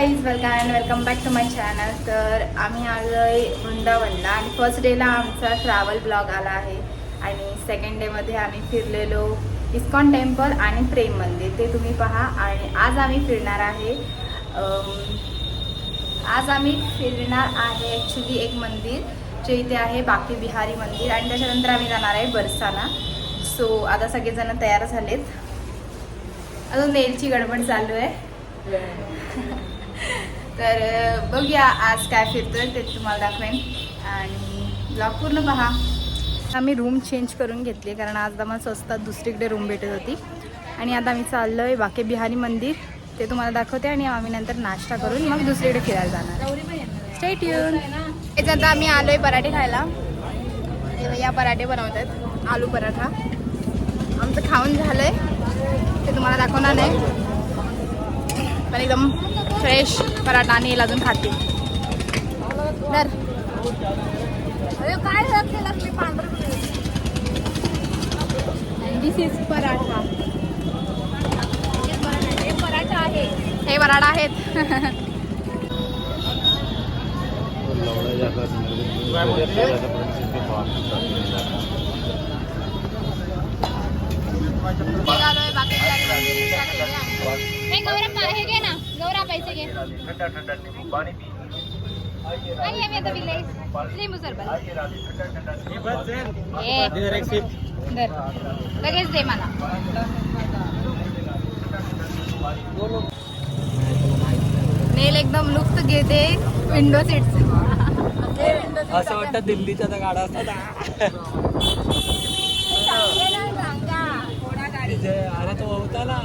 Guys, welcome back to my channel. तर आम्ही आलो आहे वृंदावनला आणि फर्स्ट डेला आमचा ट्रॅव्हल ब्लॉग आला आहे आणि सेकंड डेमध्ये आम्ही फिरलेलो इस्कॉन टेम्पल आणि प्रेम मंदिर, ते तुम्ही पहा. आणि आज आम्ही फिरणार आहे ॲक्च्युली एक मंदिर जे इथे आहे, बाकी बिहारी मंदिर, आणि त्याच्यानंतर आम्ही जाणार आहे बरसाना. सो आता सगळेजण तयार झालेत, अजून नेलची गडबड चालू आहे. तर बघूया आज काय फिरतोय ते तुम्हाला दाखवेन आणि ब्लॉग पूर्ण पहा. आम्ही रूम चेंज करून घेतली कारण आज आम्हाला स्वस्तात दुसरीकडे रूम भेटत होती. आणि आता आम्ही चाललो आहे बाकी बिहारी मंदिर, ते तुम्हाला दाखवते. आणि आम्ही नंतर नाश्ता करून मग दुसरीकडे फिरायला जाणार. Stay tune. आता आम्ही आलो आहे पराठे खायला. या पराठे बनवत आहेत, आलू पराठा. आमचं खाऊन झालं आहे, ते तुम्हाला दाखवणार नाही, पण एकदम फ्रेश पराठा आणि अजून खाते. तर काय दिस इज पराठा. हे पराठा आहेत. हे गौरा हे घे ना, गौरा पैसे घे. आणि आम्ही आता लिंबू सरबत लगेच दे मला. नेल एकदम लुप्त घेते विंडो सीट. असं वाटतं दिल्लीच्या त्या गाड्या असतात. अरे तो होता ना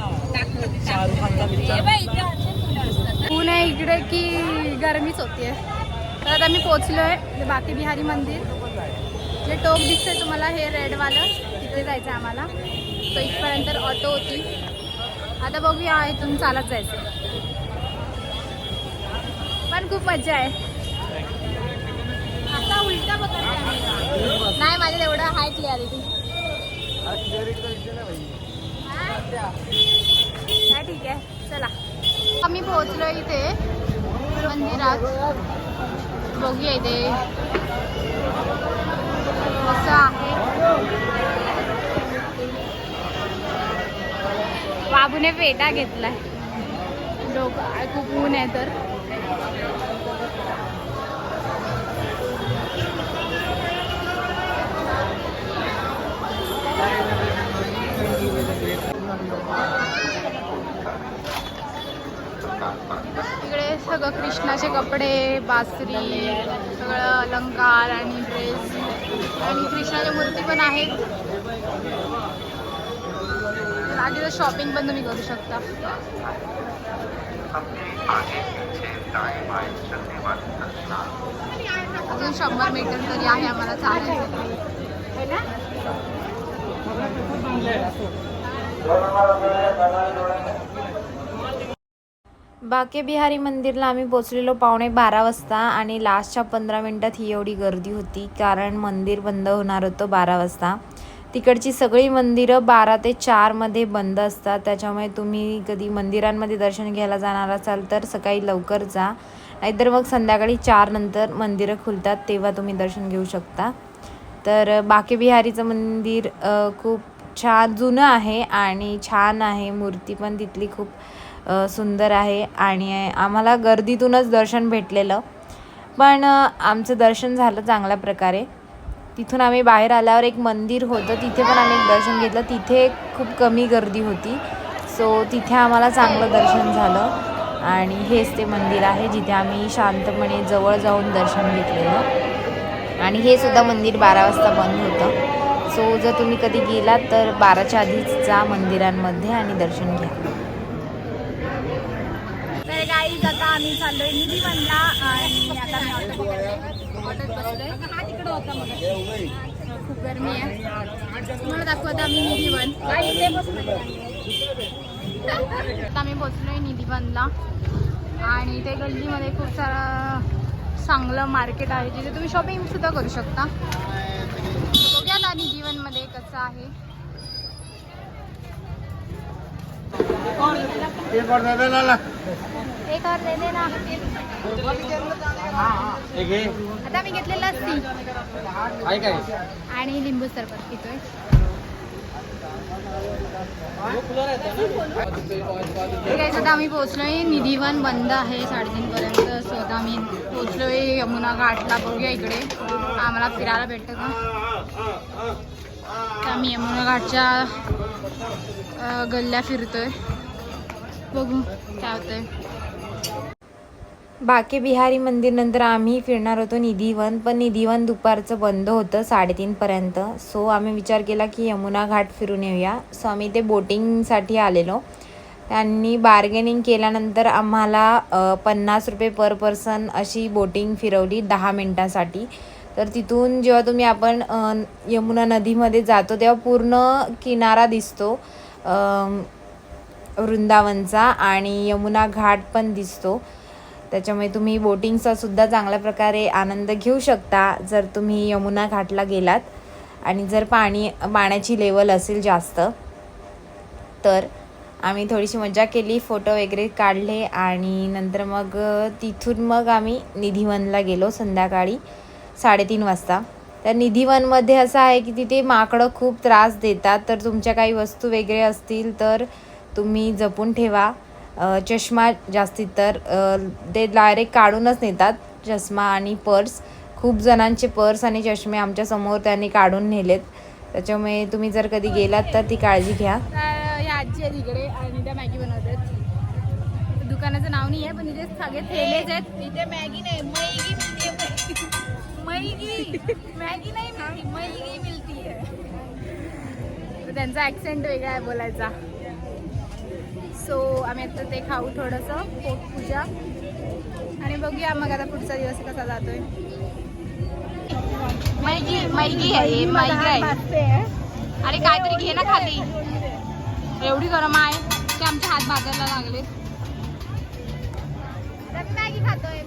शाहरुख खानचा. ऊन आहे इकडे की गरमीच होतीये. तर आता मी पोहोचलो आहे बाकी बिहारी मंदिर. जे टोक दिसतंय तुम्हाला हे रेडवालं, तिथे जायचं आहे आम्हाला. तो इथपर्यंत ऑटो होती. आता बघूया इथून चालत जायचं, पण खूप मजा आहे. आता उलटा बघत नाही, माझ्या एवढं हाय क्लिअरिटी. ठीक आहे, चला. आम्ही पोहोचलो इथे मंदिरात. बघूया इथे कसं आहे. बाबूने पेटा घेतलाय, डोकं खूप ऊन आहे तर. इकडे सगळं कृष्णाचे कपडे, बासरी, सगळं अलंकार आणि ड्रेस, आणि कृष्णाच्या मूर्ती पण आहेत. आधीचं शॉपिंग पण तुम्ही करू शकता. अजून 100 मीटर तरी आहे आम्हाला चालायचं. बाके बिहारी मंदिरला आम्ही पोचलेलो 11:15 वाजता आणि लास्टच्या 15 मिनटात ही एवढी गर्दी होती कारण मंदिर बंद होणार होतं 12 वाजता. तिकडची सगळी मंदिरं 12 ते 4 मध्ये बंद असतात. त्याच्यामुळे तुम्ही कधी मंदिरांमध्ये दर्शन घ्यायला जाणार असाल तर सकाळी लवकर जा, नाहीतर मग संध्याकाळी 4 नंतर मंदिरं खुलतात, तेव्हा तुम्ही दर्शन घेऊ शकता. तर बाके बिहारीचं मंदिर खूप छान जुनं आहे आणि छान आहे. मूर्ती पण तिथली खूप सुंदर आहे आणि आम्हाला गर्दीतूनच दर्शन भेटलेलं, पण आमचं दर्शन झालं चांगल्या प्रकारे. तिथून आम्ही बाहेर आल्यावर एक मंदिर होतं, तिथे पण आम्ही एक दर्शन घेतलं. तिथे खूप कमी गर्दी होती, सो तिथे आम्हाला चांगलं दर्शन झालं. आणि हेच ते मंदिर आहे जिथे आम्ही शांतपणे जवळ जाऊन दर्शन घेतलेलं. आणि हे सुद्धा मंदिर 12 वाजता बंद होतं. सो जर तुम्ही कधी गेलात तर 12च्या आधीच जा मंदिरांमध्ये आणि दर्शन घ्या. तर गाईज आता आम्ही चाललोय निधीवनला आणि आता मी ऑटोत बसलोय. हा तिकडं होता मग. खूप गरमी आहे. तुम्हाला दाखवत आम्ही निधीवन. आता आम्ही पोचलोय निधीवनला आणि ते गल्लीमध्ये खूप सारा चांगलं मार्केट आहे जिथे तुम्ही शॉपिंग सुद्धा करू शकता. बघूया ना निधीवनमध्ये कसं आहे. एक और दे देना. आता मी घेतलेला लस्सी आणि लिंबू सरबत पितोय. गाइस आता आम्ही पोहोचलोय. निधीवन बंद आहे 3:30 पर्यंत. सो आता आम्ही पोहोचलोय यमुना घाटला. बघूया इकडे आम्हाला फिरायला भेटतं का. तर आम्ही यमुना घाटच्या गल्ल्या फिरतोय. बघू काय होतंय. बाके बिहारी मंदिर नंतर आम्ही फिरणार होतो निधीवन, पण निधीवन दुपारचं बंद होतं 3:30 पर्यंत. सो आम्ही विचार केला की यमुना घाट फिरून येऊया. सो आम्ही ते बोटिंगसाठी आलेलो. त्यांनी बार्गेनिंग केल्यानंतर आम्हाला 50 रुपये पर पर्सन अशी बोटिंग फिरवली 10 मिनटासाठी. तर तिथून जेव्हा आपण यमुना नदीमध्ये जातो तेव्हा पूर्ण किनारा दिसतो वृंदावनचा आणि यमुना घाट पण दिसतो. त्याच्यामुळे तुम्ही बोटिंगचा सुद्धा चांगल्या प्रकारे आनंद घेऊ शकता जर तुम्ही यमुना घाटला गेलात आणि जर पाण्याची लेवल असेल जास्त तर. आम्ही थोडीशी मजा केली, फोटो वगैरे काढले आणि नंतर मग तिथून मग आम्ही निधीवनला गेलो संध्याकाळी 3:30 वाजता. तर निधीवनमध्ये असं आहे की तिथे माकडं खूप त्रास देतात. तर तुमच्या काही वस्तू वगैरे असतील तर तुम्ही जपून ठेवा. चष्मा जास्तीत तर ते डायरेक्ट काढूनच नेतात चष्मा आणि पर्स. खूप जणांचे पर्स आणि चष्मे आमच्यासमोर त्यांनी काढून नेलेत. त्याच्यामुळे तुम्ही जर कधी गेलात तर ती काळजी घ्या. या आजी आहेत इकडे आणि त्या मॅगी बनवतात. दुकानाचं नाव नाही आहे पण इथे सगळे ठेलेच आहेत. इथे मॅगी नाही मैगी मिळते. मॅगी नाही मिळती, मैगी मिळती आहे. तर त्यांचा ॲक्सेंट वेगळा आहे बोलायचा. सो आम्ही आता ते खाऊ थोडंसं पोटपूजा आणि बघूया मग आता पुढचा दिवस कसा जातोय. मैगी आहे, मैगी आहे. अरे काहीतरी घे ना खाली. एवढी गरम आहे की आमचे हात भाजायला लागले. मॅगी खातोय.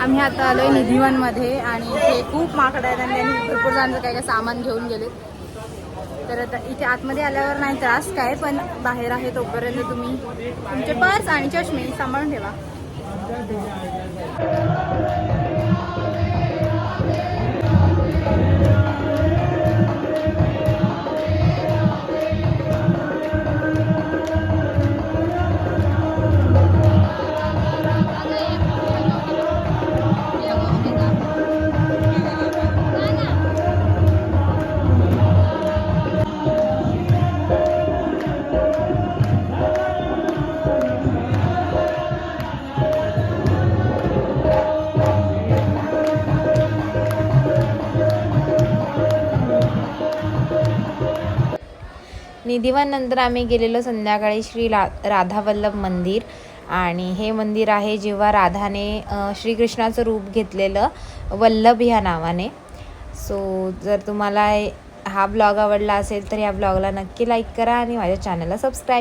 आम्ही आता आलोय निधीवनमध्ये आणि इथे खूप माकडं आहेत आणि त्यांनी भरपूर जणांचं काय काय सामान घेऊन गेले. तर आता इथे आतमध्ये आल्यावर नाही त्रास काय, पण बाहेर आहे तोपर्यंत तुम्ही तुमचे पर्स आणि चष्मे सांभाळून ठेवा. निधीवन नंतर आम्ही गेलेलो संध्याकाळी श्री राधावल्लभ मंदिर. आणि हे मंदिर आहे जेव्हा राधाने श्रीकृष्णाचं रूप घेतलेलं वल्लभ ह्या नावाने. सो जर तुम्हाला हा ब्लॉग आवडला असेल तर या ब्लॉगला नक्की लाईक करा आणि माझ्या चॅनलला सबस्क्राईब